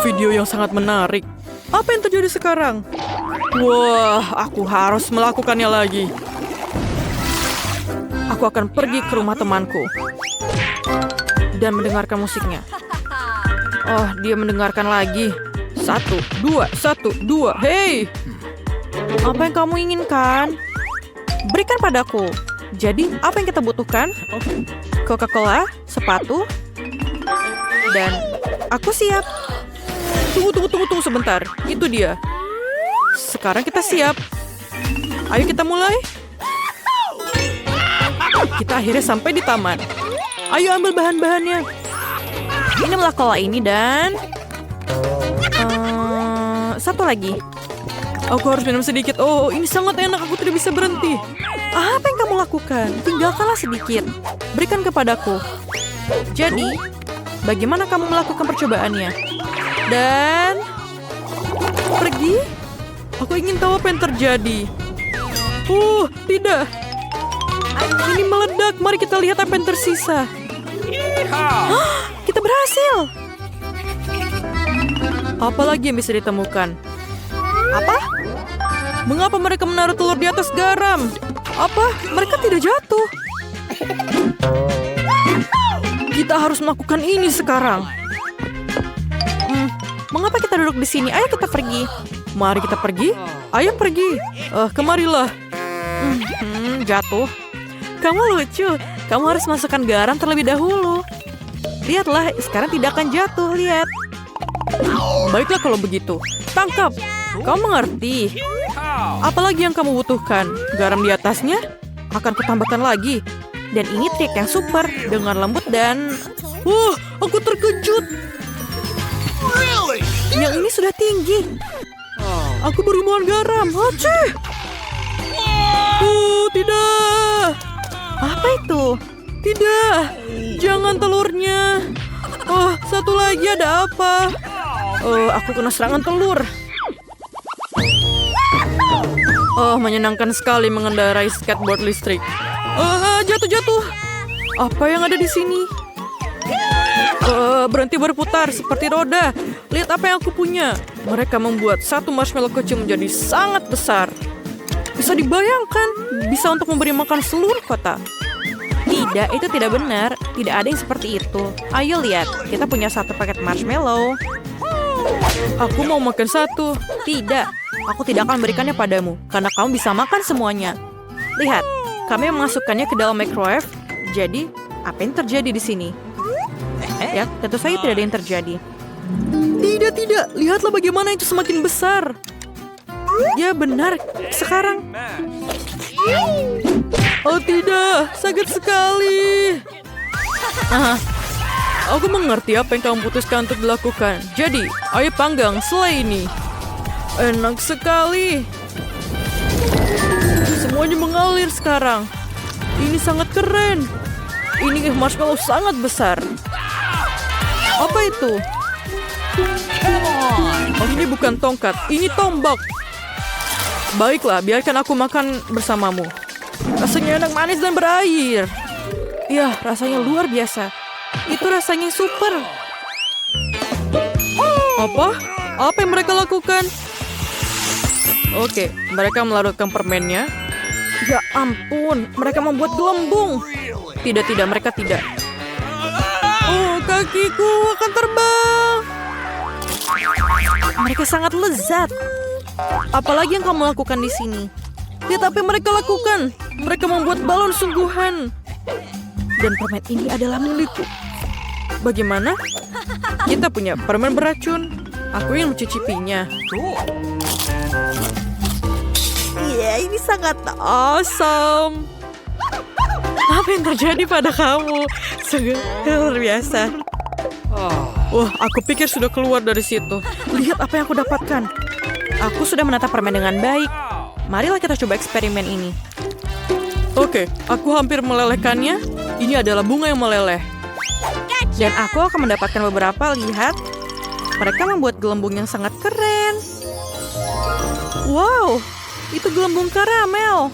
video yang sangat menarik. Apa yang terjadi sekarang? Wah, aku harus melakukannya lagi. Aku akan pergi ke rumah temanku dan mendengarkan musiknya. Oh, dia mendengarkan lagi. 1, 2, 1, 2. Hei! Apa yang kamu inginkan? Berikan padaku. Jadi, apa yang kita butuhkan? Coca-Cola, sepatu, dan aku siap. Tunggu sebentar. Itu dia. Sekarang kita siap. Ayo kita mulai. Kita akhirnya sampai di taman. Ayo ambil bahan-bahannya. Minumlah cola ini dan... satu lagi. Aku harus minum sedikit. Oh, ini sangat enak. Aku tidak bisa berhenti. Apa yang kamu lakukan? Tinggalkanlah sedikit. Berikan kepadaku. Jadi, bagaimana kamu melakukan percobaannya? Dan... pergi? Aku ingin tahu apa yang terjadi. Tidak. Ini meledak. Mari kita lihat apa yang tersisa. Kita berhasil. Apa lagi yang bisa ditemukan? Apa? Mengapa mereka menaruh telur di atas garam? Apa? Mereka tidak jatuh. Kita harus melakukan ini sekarang. Mengapa kita duduk di sini? Ayo kita pergi. Mari kita pergi. Ayo pergi. Kemarilah. Jatuh. Kamu lucu. Kamu harus masukkan garam terlebih dahulu. Lihatlah, sekarang tidak akan jatuh. Lihat. Baiklah kalau begitu. Tangkap. Kamu mengerti. Apalagi yang kamu butuhkan? Garam di atasnya? Akan kutambahkan lagi. Dan ini trik yang super. Dengan lembut dan... aku terkejut. Yang ini sudah tinggi. Aku berimuan garam. Aceh. Tidak. Apa itu? Tidak. Jangan telurnya. Satu lagi ada apa? Aku kena serangan telur. Menyenangkan sekali mengendarai skateboard listrik. Jatuh. Apa yang ada di sini? Berhenti berputar seperti roda. Lihat apa yang aku punya. Mereka membuat satu marshmallow kecil menjadi sangat besar. Bisa dibayangkan, bisa untuk memberi makan seluruh kota. Tidak, itu tidak benar. Tidak ada yang seperti itu. Ayo lihat, kita punya satu paket marshmallow. Aku mau makan satu. Tidak, aku tidak akan memberikannya padamu, karena kamu bisa makan semuanya. Lihat, kami memasukkannya ke dalam microwave. Jadi, apa yang terjadi di sini? Ya, tentu saja tidak ada yang terjadi. Tidak. Lihatlah bagaimana itu semakin besar. Ya, benar. Sekarang. Tidak. Sakit sekali. Aku mengerti apa yang kamu putuskan untuk dilakukan. Jadi, ayo panggang selai ini. Enak sekali. Semuanya mengalir sekarang. Ini sangat keren. Ini marshmallow sangat besar. Apa itu? Ini bukan tongkat, ini tombak. Baiklah, biarkan aku makan bersamamu. Rasanya enak, manis dan berair. Ya, rasanya luar biasa. Itu rasanya super. Apa? Apa yang mereka lakukan? Oke, mereka melarutkan permennya. Ya ampun, mereka membuat gelembung. Tidak, mereka tidak. Kakiku akan terbang. Mereka sangat lezat. Apalagi yang kamu lakukan di sini? Lihat apa yang mereka lakukan. Mereka membuat balon sungguhan. Dan permen ini adalah milikku. Bagaimana? Kita punya permen beracun. Aku ingin mencicipinya. Iya, ini sangat awesome. Apa yang terjadi pada kamu? Sungguh luar biasa. Wah, aku pikir sudah keluar dari situ. Lihat apa yang aku dapatkan. Aku sudah menata permen dengan baik. Marilah kita coba eksperimen ini. Oke, aku hampir melelehkannya. Ini adalah bunga yang meleleh. Dan aku akan mendapatkan beberapa. Lihat. Mereka membuat gelembung yang sangat keren. Wow, itu gelembung karamel.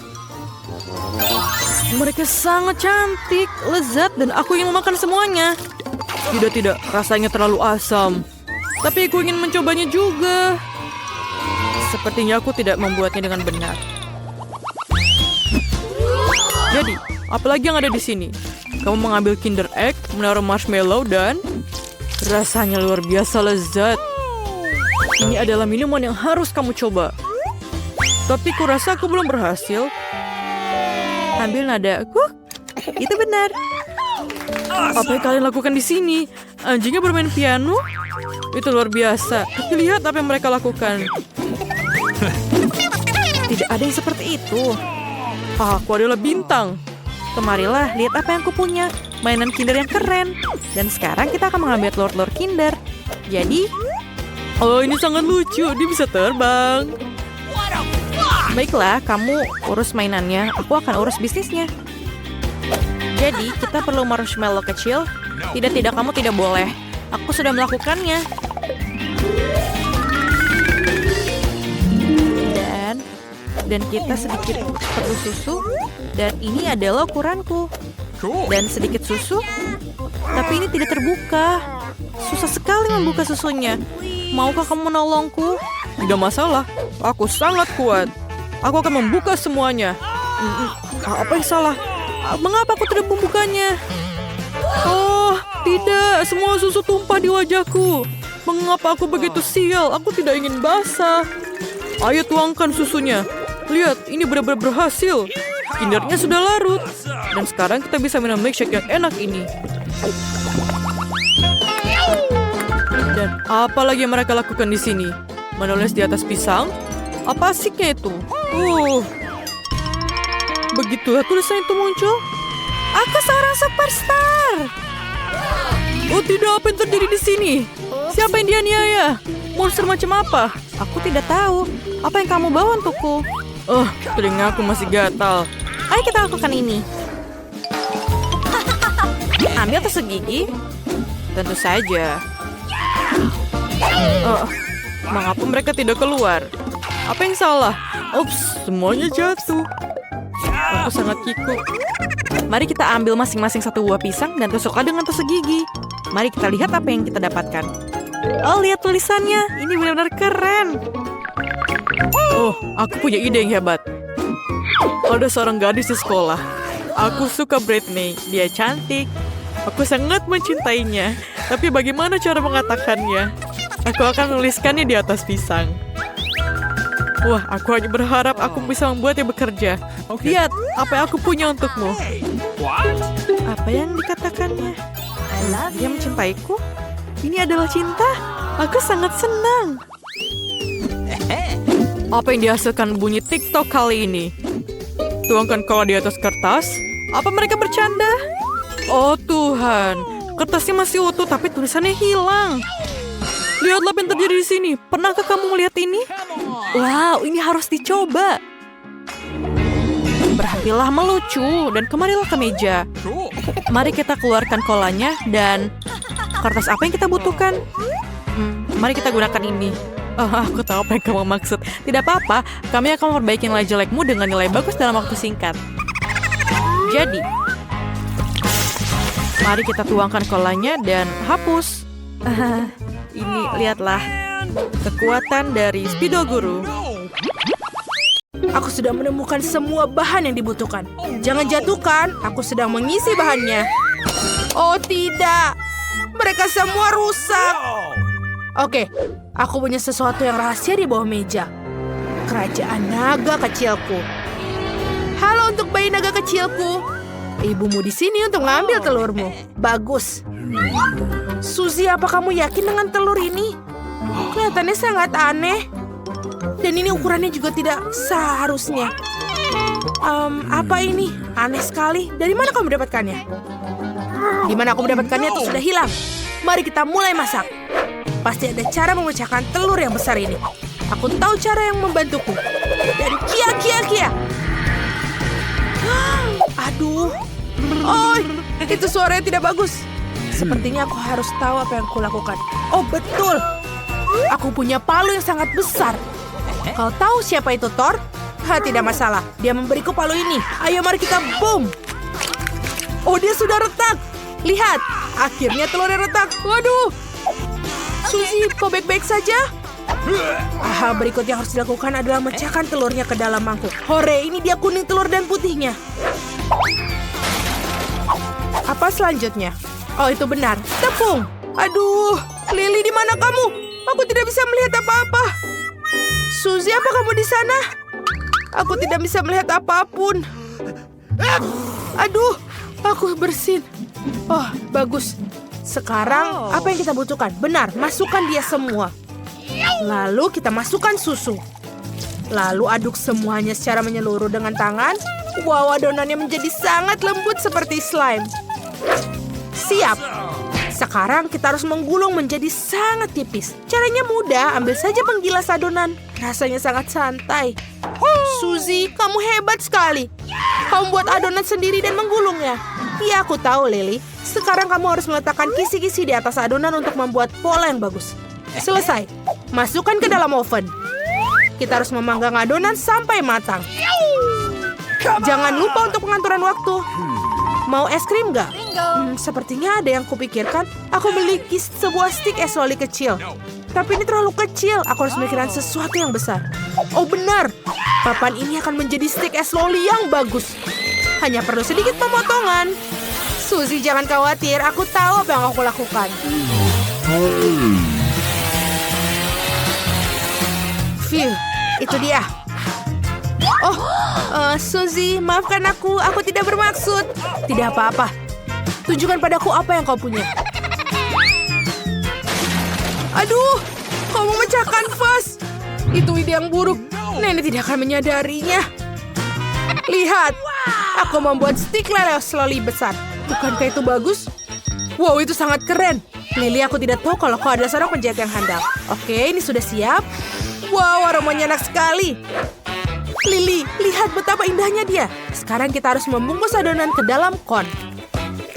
Mereka sangat cantik, lezat, dan aku ingin memakan semuanya. Tidak, rasanya terlalu asam. Tapi aku ingin mencobanya juga. Sepertinya aku tidak membuatnya dengan benar. Jadi, apalagi yang ada di sini? Kamu mengambil Kinder Egg, menaruh marshmallow, dan rasanya luar biasa lezat. Ini adalah minuman yang harus kamu coba. Tapi kurasa aku belum berhasil. Ambil nada aku. Itu benar. Apa yang kalian lakukan di sini? Anjingnya bermain piano? Itu luar biasa. Tapi lihat apa yang mereka lakukan. Tidak ada yang seperti itu. Aku adalah bintang. Kemarilah, lihat apa yang aku punya. Mainan Kinder yang keren. Dan sekarang kita akan mengambil telur-telur Kinder. Jadi, oh ini sangat lucu. Dia bisa terbang. Baiklah, kamu urus mainannya. Aku akan urus bisnisnya. Jadi, kita perlu marshmallow kecil. Tidak, kamu tidak boleh. Aku sudah melakukannya. Dan kita sedikit perlu susu. Dan ini adalah ukuranku. Dan sedikit susu. Tapi ini tidak terbuka. Susah sekali membuka susunya. Maukah kamu menolongku? Tidak masalah. Aku sangat kuat. Aku akan membuka semuanya. Apa yang salah? Mengapa aku tidak membukanya? Oh, tidak. Semua susu tumpah di wajahku. Mengapa aku begitu sial? Aku tidak ingin basah. Ayo tuangkan susunya. Lihat, ini benar-benar berhasil. Kindernya sudah larut. Dan sekarang kita bisa minum milkshake yang enak ini. Dan apa lagi yang mereka lakukan di sini? Menulis di atas pisang? Apa asiknya itu? Begitulah tulisan itu muncul. Aku seorang superstar. Oh tidak, apa yang terjadi di sini? Siapa yang dianiaya? Monster macam apa? Aku tidak tahu. Apa yang kamu bawa untukku? Telingaku masih gatal. Ayo kita lakukan ini. Ambil tusuk gigi. Tentu saja. Mengapa mereka tidak keluar? Apa yang salah? Ups, semuanya jatuh. Aku sangat kikuk. Mari kita ambil masing-masing satu buah pisang dan tusuklah dengan tusuk gigi. Mari kita lihat apa yang kita dapatkan. Oh, lihat tulisannya. Ini benar-benar keren. Oh, aku punya ide yang hebat. Ada seorang gadis di sekolah. Aku suka Britney. Dia cantik. Aku sangat mencintainya. Tapi bagaimana cara mengatakannya? Aku akan menuliskannya di atas pisang. Wah, aku hanya berharap aku bisa membuatnya bekerja. Lihat, apa yang aku punya untukmu. Apa yang dikatakannya? Dia mencintaiku? Ini adalah cinta? Aku sangat senang. Apa yang dihasilkan bunyi TikTok kali ini? Tuangkan cola di atas kertas? Apa mereka bercanda? Oh Tuhan, kertasnya masih utuh tapi tulisannya hilang. Lihatlah apa yang terjadi di sini. Pernahkah kamu melihat ini? Wow, ini harus dicoba. Berhentilah melucu dan kemarilah ke meja. Mari kita keluarkan kolanya dan kertas apa yang kita butuhkan. Mari kita gunakan ini. Aku tahu apa yang kamu maksud. Tidak apa-apa, kami akan memperbaiki nilai jelekmu dengan nilai bagus dalam waktu singkat. Jadi, mari kita tuangkan kolanya dan hapus. Ini, lihatlah. Kekuatan dari Spidol Guru. Aku sudah menemukan semua bahan yang dibutuhkan. Jangan jatuhkan, aku sedang mengisi bahannya. Oh tidak, mereka semua rusak. Oke, aku punya sesuatu yang rahasia di bawah meja. Kerajaan naga kecilku. Halo untuk bayi naga kecilku. Ibumu di sini untuk mengambil telurmu. Bagus. Suzy, apa kamu yakin dengan telur ini? Kelihatannya sangat aneh. Dan ini ukurannya juga tidak seharusnya. Apa ini? Aneh sekali. Dari mana kamu mendapatkannya? Di mana aku mendapatkannya itu sudah hilang. Mari kita mulai masak. Pasti ada cara memecahkan telur yang besar ini. Aku tahu cara yang membantuku. Dan kia. Aduh. Oh, itu suaranya tidak bagus. Sepertinya aku harus tahu apa yang aku lakukan. Oh, betul. Aku punya palu yang sangat besar. Kau tahu siapa itu Thor? Tidak masalah. Dia memberiku palu ini. Ayo mari kita boom. Oh, dia sudah retak. Lihat, akhirnya telurnya retak. Waduh. Suzy, kau baik-baik saja? Berikut yang harus dilakukan adalah memecahkan telurnya ke dalam mangkuk. Hore, ini dia kuning telur dan putihnya. Apa selanjutnya? Oh, itu benar. Tepung. Aduh, Lily, di mana kamu? Aku tidak bisa melihat apa-apa. Suzy, apa kamu di sana? Aku tidak bisa melihat apapun. Aduh, aku bersin. Oh, bagus. Sekarang, apa yang kita butuhkan? Benar, masukkan dia semua. Lalu kita masukkan susu. Lalu aduk semuanya secara menyeluruh dengan tangan. Wow, adonannya menjadi sangat lembut seperti slime. Siap. Sekarang kita harus menggulung menjadi sangat tipis. Caranya mudah, ambil saja penggilas adonan. Rasanya sangat santai. Suzy, kamu hebat sekali. Kamu buat adonan sendiri dan menggulungnya. Iya, aku tahu, Lily. Sekarang kamu harus meletakkan kisi-kisi di atas adonan untuk membuat pola yang bagus. Selesai. Masukkan ke dalam oven. Kita harus memanggang adonan sampai matang. Jangan lupa untuk pengaturan waktu. Mau es krim nggak? Sepertinya ada yang kupikirkan. Aku memiliki sebuah stik es loli kecil. Tapi ini terlalu kecil. Aku harus memikirkan sesuatu yang besar. Oh benar. Papan ini akan menjadi stik es loli yang bagus. Hanya perlu sedikit pemotongan. Suzy, jangan khawatir. Aku tahu apa yang aku lakukan. Phew, itu dia. Oh, Suzy, maafkan aku. Aku tidak bermaksud. Tidak apa-apa. Tunjukkan padaku apa yang kau punya. Aduh, kau memecahkan vas. Itu ide yang buruk. Nenek tidak akan menyadarinya. Lihat, aku membuat stik leles loli besar. Bukankah itu bagus? Wow, itu sangat keren. Lily, aku tidak tahu kalau kau adalah seorang penjahit yang handal. Oke, ini sudah siap. Wow, aromanya enak sekali. Lily, lihat betapa indahnya dia. Sekarang kita harus membungkus adonan ke dalam kon.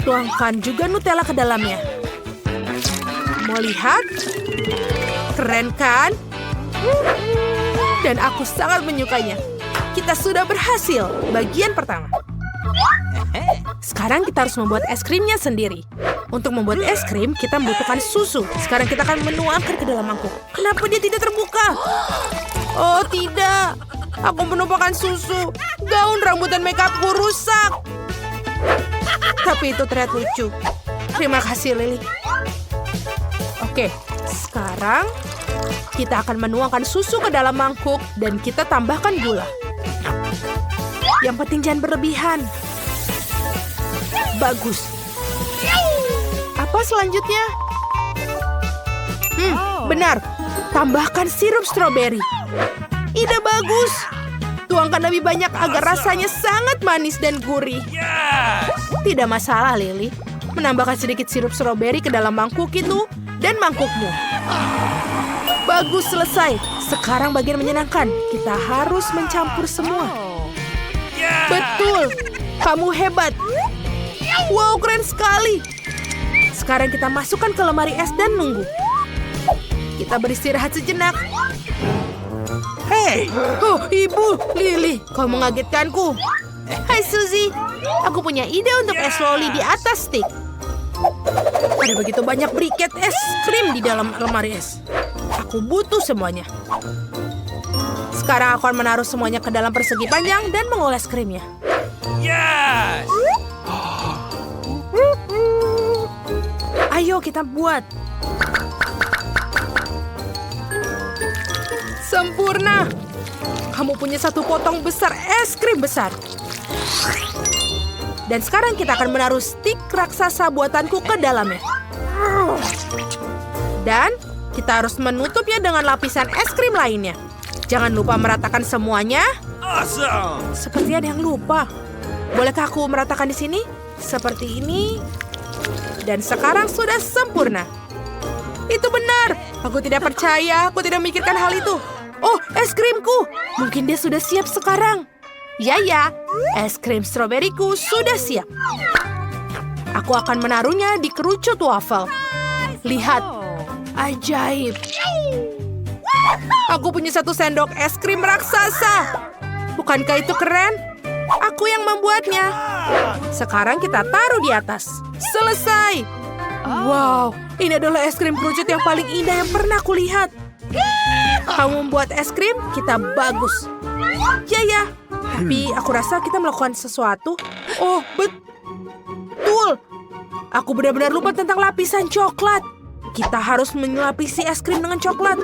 Tuangkan juga Nutella ke dalamnya. Mau lihat? Keren kan? Dan aku sangat menyukainya. Kita sudah berhasil. Bagian pertama. Sekarang kita harus membuat es krimnya sendiri. Untuk membuat es krim, kita membutuhkan susu. Sekarang kita akan menuangkan ke dalam mangkuk. Kenapa dia tidak terbuka? Oh, tidak. Aku menumpahkan susu. Gaun rambut dan makeupku rusak. Tapi itu terlihat lucu. Terima kasih, Lily. Oke, sekarang kita akan menuangkan susu ke dalam mangkuk dan kita tambahkan gula. Yang penting jangan berlebihan. Bagus. Apa selanjutnya? Benar. Tambahkan sirup stroberi. Ide bagus. Tuangkan lebih banyak agar rasanya sangat manis dan gurih. Tidak masalah, Lily. Menambahkan sedikit sirup stroberi ke dalam mangkuk itu dan mangkukmu. Bagus, selesai. Sekarang bagian menyenangkan. Kita harus mencampur semua. Betul. Kamu hebat. Wow, keren sekali. Sekarang kita masukkan ke lemari es dan nunggu. Kita beristirahat sejenak. Hei! Oh, Ibu, Lily, kau mengagetkanku. Hai, Suzy. Aku punya ide untuk es loli di atas stik. Ada begitu banyak briket es krim di dalam lemari es. Aku butuh semuanya. Sekarang aku akan menaruh semuanya ke dalam persegi panjang dan mengoles krimnya. Yes! Ayo kita buat. Sempurna. Kamu punya satu potong besar es krim besar. Dan sekarang kita akan menaruh stik raksasa buatanku ke dalamnya. Dan kita harus menutupnya dengan lapisan es krim lainnya. Jangan lupa meratakan semuanya. Awesome! Seperti ada yang lupa. Bolehkah aku meratakan di sini? Seperti ini. Dan sekarang sudah sempurna. Itu benar. Aku tidak percaya. Aku tidak memikirkan hal itu. Oh, es krimku. Mungkin dia sudah siap sekarang. Ya. Es krim stroberiku sudah siap. Aku akan menaruhnya di kerucut waffle. Lihat. Ajaib. Aku punya satu sendok es krim raksasa. Bukankah itu keren? Aku yang membuatnya. Sekarang kita taruh di atas. Selesai. Wow, Ini adalah es krim kerucut yang paling indah yang pernah kulihat. Kamu membuat es krim, kita bagus. Ya. Tapi aku rasa kita melakukan sesuatu. Oh, betul. Aku benar-benar lupa tentang lapisan coklat. Kita harus melapisi es krim dengan coklat.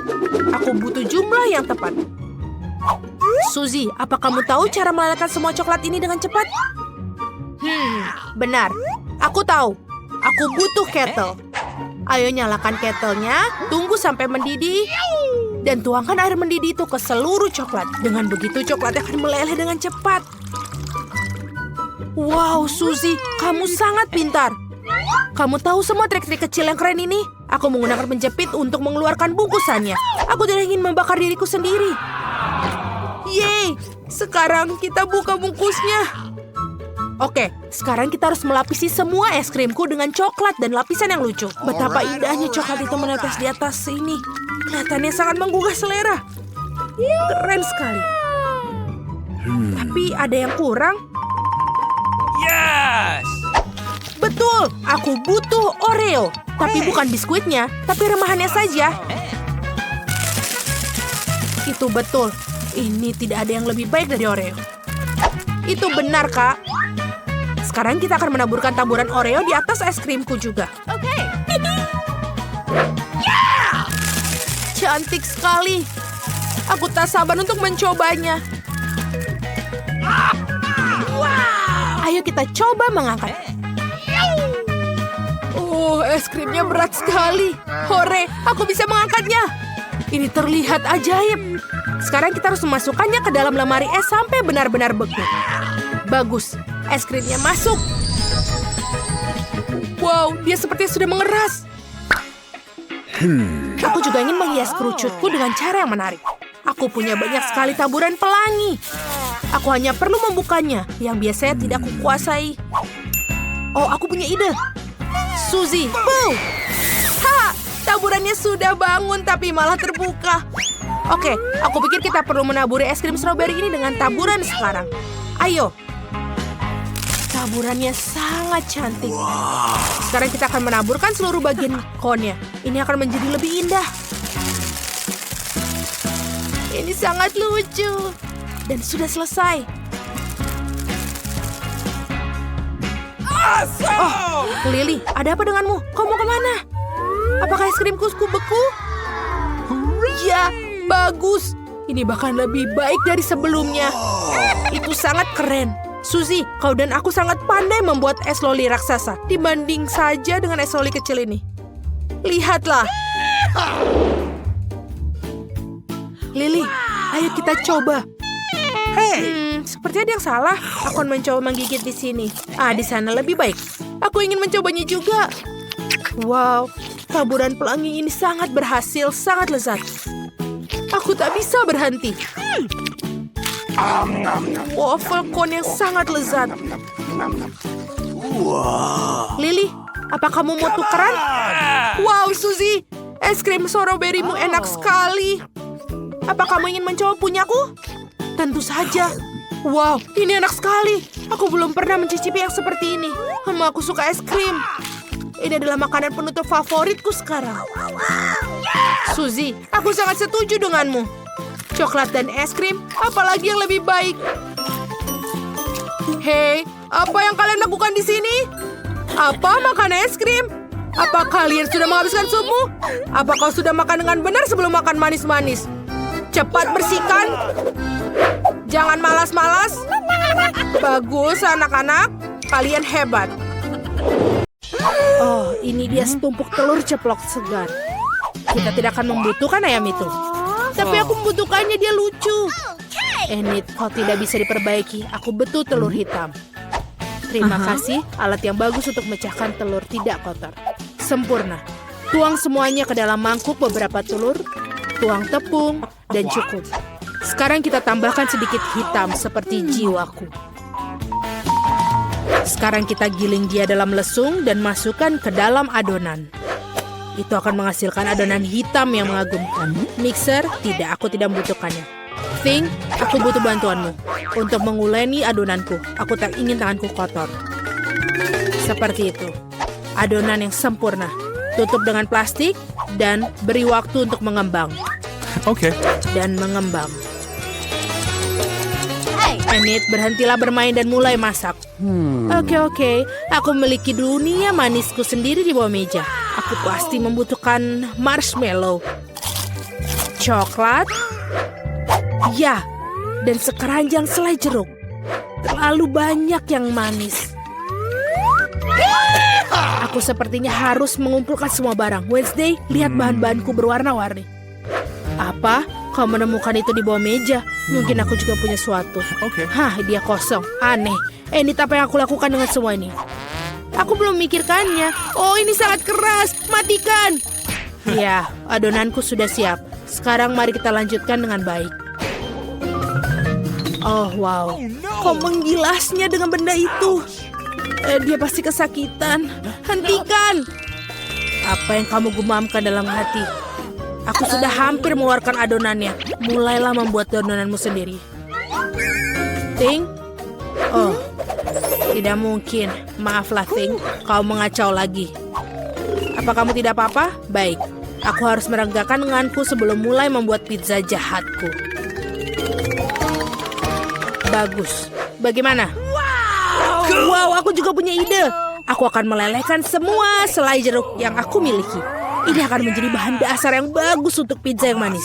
Aku butuh jumlah yang tepat. Suzy, apa kamu tahu cara melelehkan semua coklat ini dengan cepat? Benar. Aku tahu. Aku butuh kettle. Ayo nyalakan kettlenya, tunggu sampai mendidih, dan tuangkan air mendidih itu ke seluruh coklat. Dengan begitu coklatnya akan meleleh dengan cepat. Wow, Suzy, kamu sangat pintar. Kamu tahu semua trik-trik kecil yang keren ini? Aku menggunakan penjepit untuk mengeluarkan bungkusannya. Aku tidak ingin membakar diriku sendiri. Yeay, sekarang kita buka bungkusnya. Oke, sekarang kita harus melapisi semua es krimku dengan coklat dan lapisan yang lucu. Betapa indahnya coklat itu menetes di atas sini. Kelihatannya sangat menggugah selera. Keren sekali. Tapi ada yang kurang. Yes! Betul, aku butuh Oreo. Tapi bukan biskuitnya, tapi remahannya saja. Itu betul. Ini tidak ada yang lebih baik dari Oreo. Itu benar, Kak. Sekarang kita akan menaburkan taburan Oreo di atas es krimku juga. Oke. Cantik sekali. Aku tak sabar untuk mencobanya. Ayo kita coba mengangkat. Oh, es krimnya berat sekali. Hore, aku bisa mengangkatnya. Ini terlihat ajaib. Sekarang kita harus memasukkannya ke dalam lemari es sampai benar-benar beku. Bagus, es krimnya masuk. Wow, dia sepertinya sudah mengeras. Aku juga ingin menghias kerucutku dengan cara yang menarik. Aku punya banyak sekali taburan pelangi. Aku hanya perlu membukanya, yang biasanya tidak kukuasai. Oh, aku punya ide. Suzy, boom! Ha! Taburannya sudah bangun tapi malah terbuka. Oke, aku pikir kita perlu menaburi es krim stroberi ini dengan taburan sekarang. Ayo. Taburannya sangat cantik. Sekarang kita akan menaburkan seluruh bagian cone-nya. Ini akan menjadi lebih indah. Ini sangat lucu. Dan sudah selesai. Oh, Lily, ada apa denganmu? Kau mau kemana? Apakah es krimku beku? Ya, bagus. Ini bahkan lebih baik dari sebelumnya. Itu sangat keren. Suzy, kau dan aku sangat pandai membuat es loli raksasa. Dibanding saja dengan es loli kecil ini. Lihatlah. Lily, ayo kita coba. Sepertinya ada yang salah. Aku akan mencoba menggigit di sini. Di sana lebih baik. Aku ingin mencobanya juga. Wow, taburan pelangi ini sangat berhasil, sangat lezat. Aku tak bisa berhenti. Waffle cone yang sangat lezat. Lily, apa kamu mau tukeran? Wow, Suzy, es krim stroberimu enak sekali. Apa kamu ingin mencoba punyaku? Tentu saja. Wow, ini enak sekali. Aku belum pernah mencicipi yang seperti ini. Aku suka es krim. Ini adalah makanan penutup favoritku sekarang. Suzy, aku sangat setuju denganmu. Coklat dan es krim, apalagi yang lebih baik? Hei, apa yang kalian lakukan di sini? Apa makan es krim? Apa kalian sudah menghabiskan supmu? Apa kau sudah makan dengan benar sebelum makan manis-manis? Cepat bersihkan. Jangan malas-malas. Bagus, anak-anak. Kalian hebat. Oh, ini dia setumpuk telur ceplok segar. Kita tidak akan membutuhkan ayam itu. Tapi aku membutuhkannya, dia lucu. Enid, kau tidak bisa diperbaiki. Aku butuh telur hitam. Terima kasih, alat yang bagus untuk memecahkan telur tidak kotor. Sempurna. Tuang semuanya ke dalam mangkuk beberapa telur. Tuang tepung, dan cukup. Sekarang kita tambahkan sedikit hitam seperti jiwaku. Sekarang kita giling dia dalam lesung dan masukkan ke dalam adonan. Itu akan menghasilkan adonan hitam yang mengagumkan. Mixer, tidak, aku tidak membutuhkannya. Think, aku butuh bantuanmu. Untuk menguleni adonanku, aku tak ingin tanganku kotor. Seperti itu. Adonan yang sempurna. Tutup dengan plastik dan beri waktu untuk mengembang. Okay. Dan mengembang. Enid, berhentilah bermain dan mulai masak. Oke. Aku memiliki dunia manisku sendiri di bawah meja. Aku pasti membutuhkan marshmallow, coklat, ya, dan sekeranjang selai jeruk. Terlalu banyak yang manis. Aku sepertinya harus mengumpulkan semua barang. Wednesday, lihat bahan-bahanku berwarna-warni. Apa? Kau menemukan itu di bawah meja? Mungkin aku juga punya suatu. Oke. Hah, dia kosong. Aneh. Enid, apa yang aku lakukan dengan semua ini? Aku belum memikirkannya. Oh, ini sangat keras. Matikan. Ya, adonanku sudah siap. Sekarang mari kita lanjutkan dengan baik. Oh, wow. Kau menggilasnya dengan benda itu. Dia pasti kesakitan. Hentikan. Apa yang kamu gumamkan dalam hati? Aku sudah hampir mengeluarkan adonannya. Mulailah membuat adonanmu sendiri. Ting? Oh, tidak mungkin. Maaflah, Ting. Kau mengacau lagi. Apa kamu tidak apa-apa? Baik. Aku harus meregakan lenganku sebelum mulai membuat pizza jahatku. Bagus. Bagaimana? Wow, aku juga punya ide. Aku akan melelehkan semua selai jeruk yang aku miliki. Ini akan menjadi bahan dasar yang bagus untuk pizza yang manis.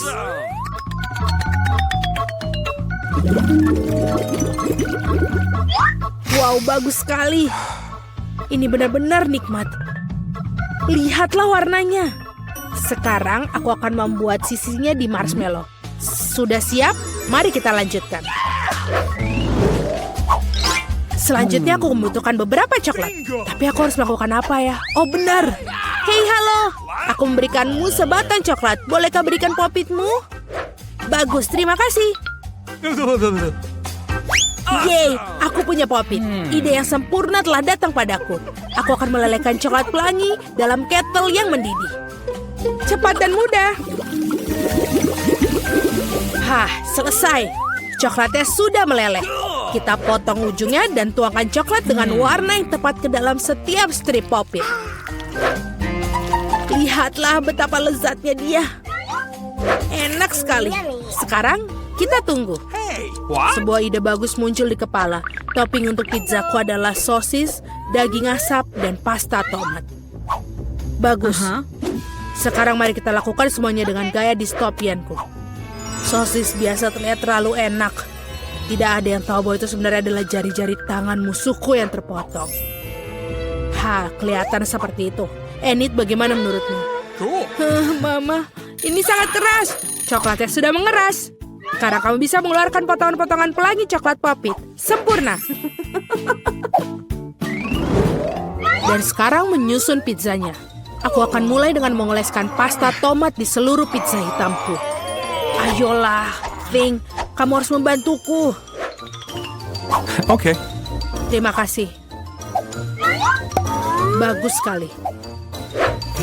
Wow, bagus sekali. Ini benar-benar nikmat. Lihatlah warnanya. Sekarang aku akan membuat sisinya di marshmallow. Sudah siap? Mari kita lanjutkan. Selanjutnya aku membutuhkan beberapa coklat. Tapi aku harus melakukan apa ya? Oh benar. Hei halo. Aku memberikanmu sebatang coklat. Bolehkah berikan popitmu? Bagus, terima kasih. Yeay, aku punya popit. Ide yang sempurna telah datang padaku. Aku akan melelehkan coklat pelangi dalam kettle yang mendidih. Cepat dan mudah. Hah, selesai. Coklatnya sudah meleleh. Kita potong ujungnya dan tuangkan coklat dengan warna yang tepat ke dalam setiap strip popit. Lihatlah betapa lezatnya dia. Enak sekali. Sekarang kita tunggu. Sebuah ide bagus muncul di kepala. Topping untuk pizzaku adalah sosis, daging asap, dan pasta tomat. Bagus. Sekarang mari kita lakukan semuanya dengan gaya dystopianku. Sosis biasa terlihat terlalu enak. Tidak ada yang tahu bahwa itu sebenarnya adalah jari-jari tangan musuhku yang terpotong. Kelihatan seperti itu. Enid, bagaimana menurutmu? Mama, ini sangat keras. Coklatnya sudah mengeras. Sekarang kamu bisa mengeluarkan potongan-potongan pelangi coklat popit. Sempurna. Dan sekarang menyusun pizzanya. Aku akan mulai dengan mengoleskan pasta tomat di seluruh pizza hitamku. Ayolah, Thing, kamu harus membantuku. Okay. Terima kasih. Bagus sekali.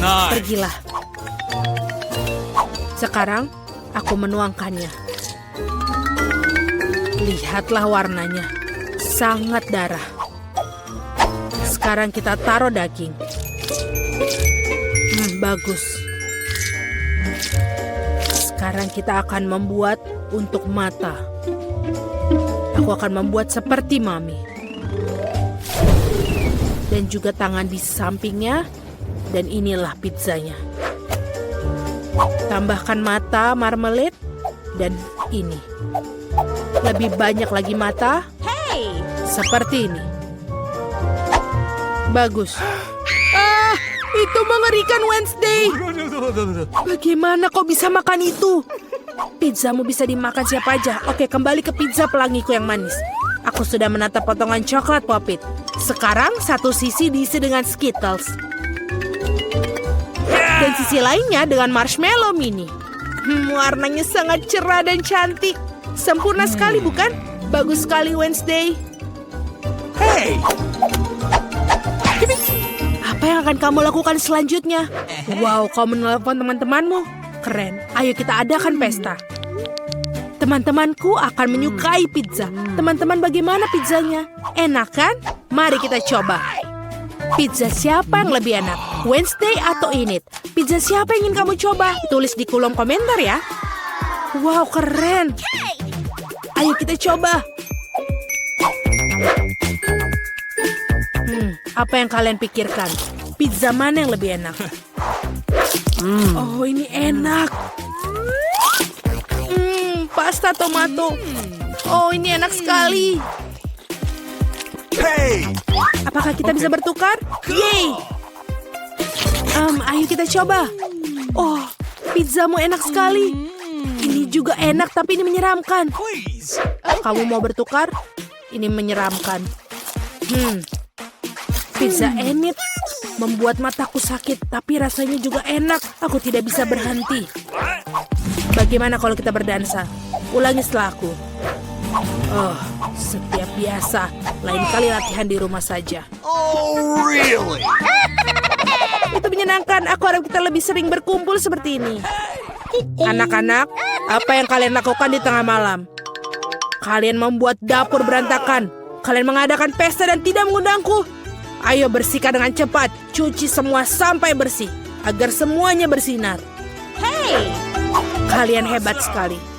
Nice. Pergilah. Sekarang aku menuangkannya. Lihatlah warnanya. Sangat darah. Sekarang kita taruh daging. Bagus. Sekarang kita akan membuat untuk mata. Aku akan membuat seperti Mami. Dan juga tangan di sampingnya. Dan inilah pizzanya. Tambahkan mata marmalade. Dan ini. Lebih banyak lagi mata. Seperti ini. Bagus. Itu mengerikan, Wednesday. Bagaimana kau bisa makan itu? Pizzamu bisa dimakan siapa aja. Oke, kembali ke pizza pelangiku yang manis. Aku sudah menata potongan coklat popit. Sekarang satu sisi diisi dengan Skittles. Dan sisi lainnya dengan marshmallow mini. Warnanya sangat cerah dan cantik. Sempurna sekali, bukan? Bagus sekali, Wednesday. Hey! Apa yang akan kamu lakukan selanjutnya? Wow, kau menelepon teman-temanmu? Keren. Ayo kita adakan pesta. Teman-temanku akan menyukai pizza. Teman-teman, bagaimana pizzanya? Enak kan? Mari kita coba. Pizza siapa yang lebih enak? Wednesday atau Enid? Pizza siapa yang ingin kamu coba? Tulis di kolom komentar ya. Wow, keren. Ayo kita coba. Apa yang kalian pikirkan? Pizza mana yang lebih enak? Oh, ini enak. Pasta tomato. Oh, ini enak sekali. Hey! Apakah kita bisa bertukar? Yeay! Ayo kita coba. Oh, pizzamu enak sekali. Ini juga enak, tapi ini menyeramkan. Please! Kamu mau bertukar? Ini menyeramkan. Pizza Enid membuat mataku sakit, tapi rasanya juga enak. Aku tidak bisa berhenti. Bagaimana kalau kita berdansa? Ulangi setelah aku. Oh, setiap biasa. Lain kali latihan di rumah saja. Oh, really? Itu menyenangkan. Aku harap kita lebih sering berkumpul seperti ini. Anak-anak, apa yang kalian lakukan di tengah malam? Kalian membuat dapur berantakan. Kalian mengadakan pesta dan tidak mengundangku. Ayo bersihkan dengan cepat. Cuci semua sampai bersih. Agar semuanya bersinar. Hey! Kalian hebat sekali.